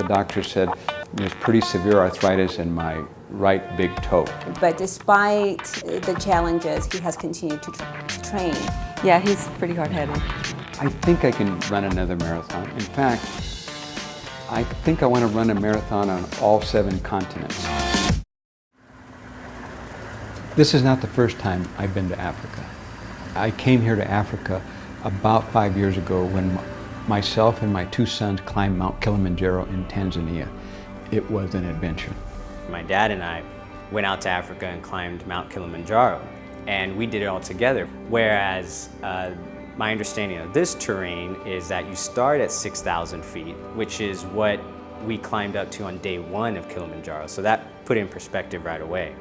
the doctor said there's pretty severe arthritis in my right big toe. But despite the challenges, he has continued to train. Yeah, he's pretty hard-headed. I think I can run another marathon. In fact, I think I want to run a marathon on all 7 continents. This is not the first time I've been to Africa. I came here to Africa about 5 years ago when myself and my 2 sons climbed Mount Kilimanjaro in Tanzania. It was an adventure. My dad and I went out to Africa and climbed Mount Kilimanjaro, and we did it all together. Whereas my understanding of this terrain is that you start at 6,000 feet, which is what we climbed up to on day 1 of Kilimanjaro. So that put it in perspective right away,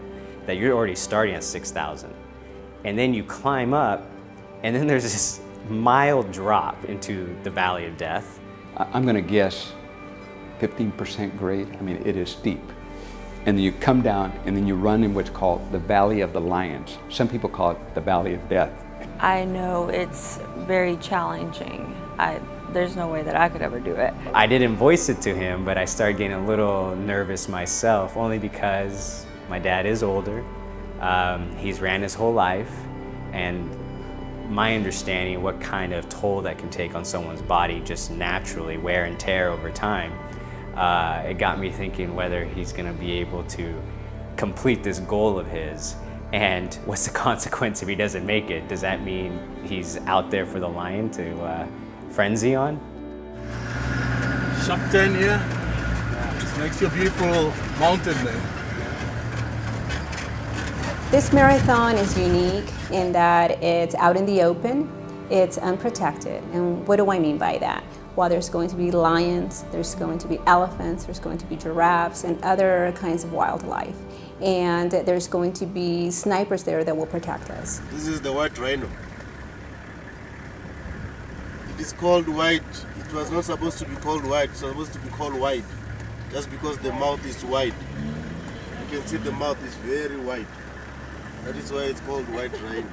that you're already starting at 6,000. And then you climb up, and then there's this mild drop into the Valley of Death. I'm going to guess 15% grade. I mean, it is steep. And then you come down, and then you run in what's called the Valley of the Lions. Some people call it the Valley of Death. I know it's very challenging. There's no way that I could ever do it. I didn't voice it to him, but I started getting a little nervous myself, only because my dad is older. He's ran his whole life, and my understanding of what kind of toll that can take on someone's body just naturally, wear and tear over time, it got me thinking whether he's going to be able to complete this goal of his, and what's the consequence if he doesn't make it? Does that mean he's out there for the lion to frenzy on? Sharp turn here. It's next to a beautiful mountain there. This marathon is unique in that it's out in the open, it's unprotected. And what do I mean by that? Well, there's going to be lions, there's going to be elephants, there's going to be giraffes and other kinds of wildlife. And there's going to be snipers there that will protect us. This is the white rhino. It is called white. It was not supposed to be called white, it was supposed to be called white. Just because the mouth is wide. You can see the mouth is very wide. That is why it's called white rhino.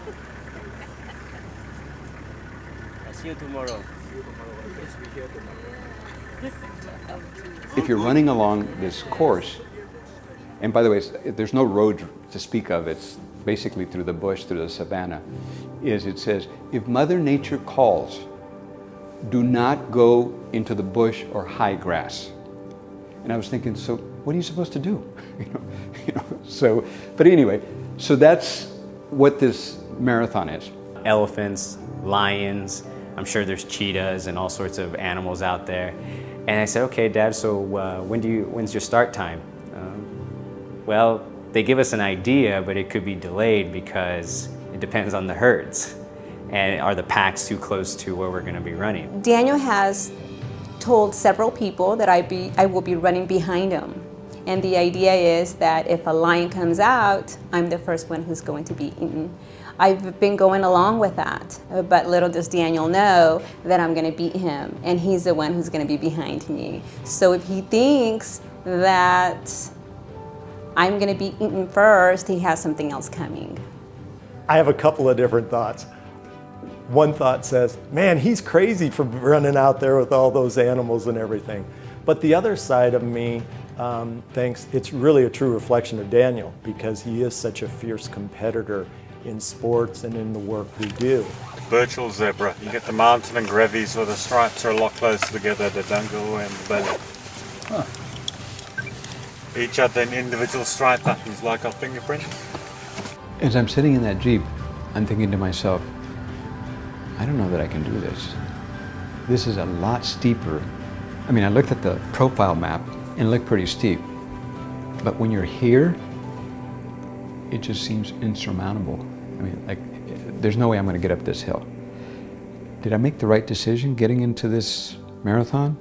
I'll see you tomorrow. If you're running along this course, and by the way, there's no road to speak of, it's basically through the bush, through the savannah, it says, if Mother Nature calls, do not go into the bush or high grass. And I was thinking, so what are you supposed to do? But anyway, so that's what this marathon is. Elephants, lions, I'm sure there's cheetahs and all sorts of animals out there. And I said, okay, Dad, so when's your start time? Well, they give us an idea, but it could be delayed because it depends on the herds. And are the packs too close to where we're going to be running? Daniel has told several people that I will be running behind him. And the idea is that if a lion comes out, I'm the first one who's going to be eaten. I've been going along with that, but little does Daniel know that I'm going to beat him, and he's the one who's going to be behind me. So if he thinks that I'm going to be eaten first, he has something else coming. I have a couple of different thoughts. One thought says, man, he's crazy for running out there with all those animals and everything. But the other side of me thinks it's really a true reflection of Daniel, because he is such a fierce competitor in sports and in the work we do. Virtual zebra. You get the mountain and grevies where the stripes are a lot closer together, the dungle and the belly. Huh. Each had an individual stripe patterns like our fingerprints. As I'm sitting in that Jeep, I'm thinking to myself, I don't know that I can do this. This is a lot steeper. I mean, I looked at the profile map and it looked pretty steep. But when you're here, it just seems insurmountable. I mean, like, there's no way I'm going to get up this hill. Did I make the right decision getting into this marathon?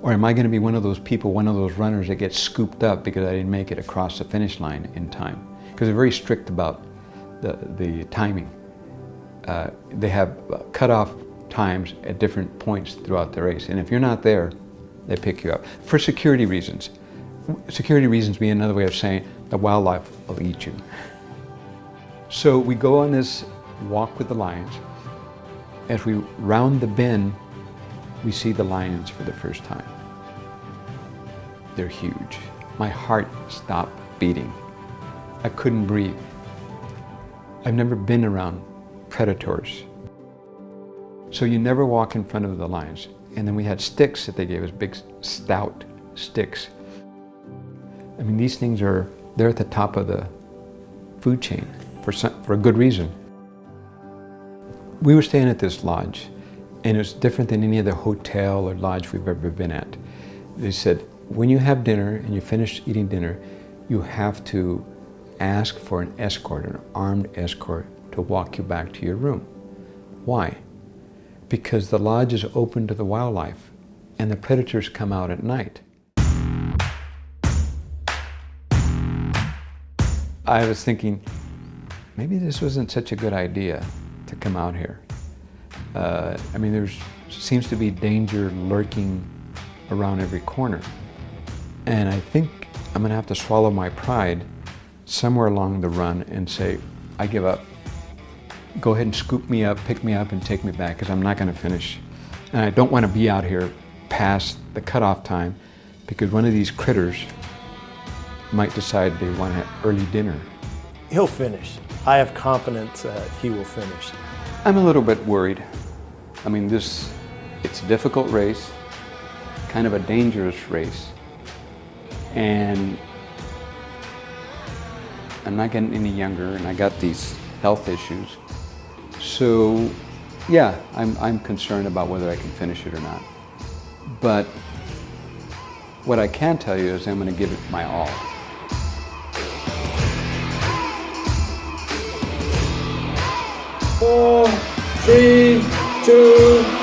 Or am I going to be one of those people, one of those runners that gets scooped up because I didn't make it across the finish line in time? Because they're very strict about the timing. They have cutoff times at different points throughout the race. And if you're not there, they pick you up. For security reasons. Security reasons being another way of saying the wildlife will eat you. So we go on this walk with the lions. As we round the bend, we see the lions for the first time. they're huge. My heart stopped beating. I couldn't breathe. I've never been around predators. So you never walk in front of the lions. And then we had sticks that they gave us, big stout sticks. I mean, these things they're at the top of the food chain for a good reason. We were staying at this lodge, and it was different than any other hotel or lodge we've ever been at. They said, when you have dinner and you finish eating dinner, you have to ask for an escort, an armed escort, to walk you back to your room. Why? Because the lodge is open to the wildlife, and the predators come out at night. I was thinking, maybe this wasn't such a good idea to come out here. I mean, there seems to be danger lurking around every corner. And I think I'm gonna have to swallow my pride somewhere along the run and say, I give up. Go ahead and scoop me up, pick me up, and take me back, because I'm not gonna finish. And I don't wanna be out here past the cutoff time, because one of these critters might decide they want to have early dinner. He'll finish. I have confidence that he will finish. I'm a little bit worried. I mean, it's a difficult race, kind of a dangerous race, and I'm not getting any younger, and I got these health issues. So, yeah, I'm concerned about whether I can finish it or not. But what I can tell you is I'm going to give it my all. 4, 3, 2,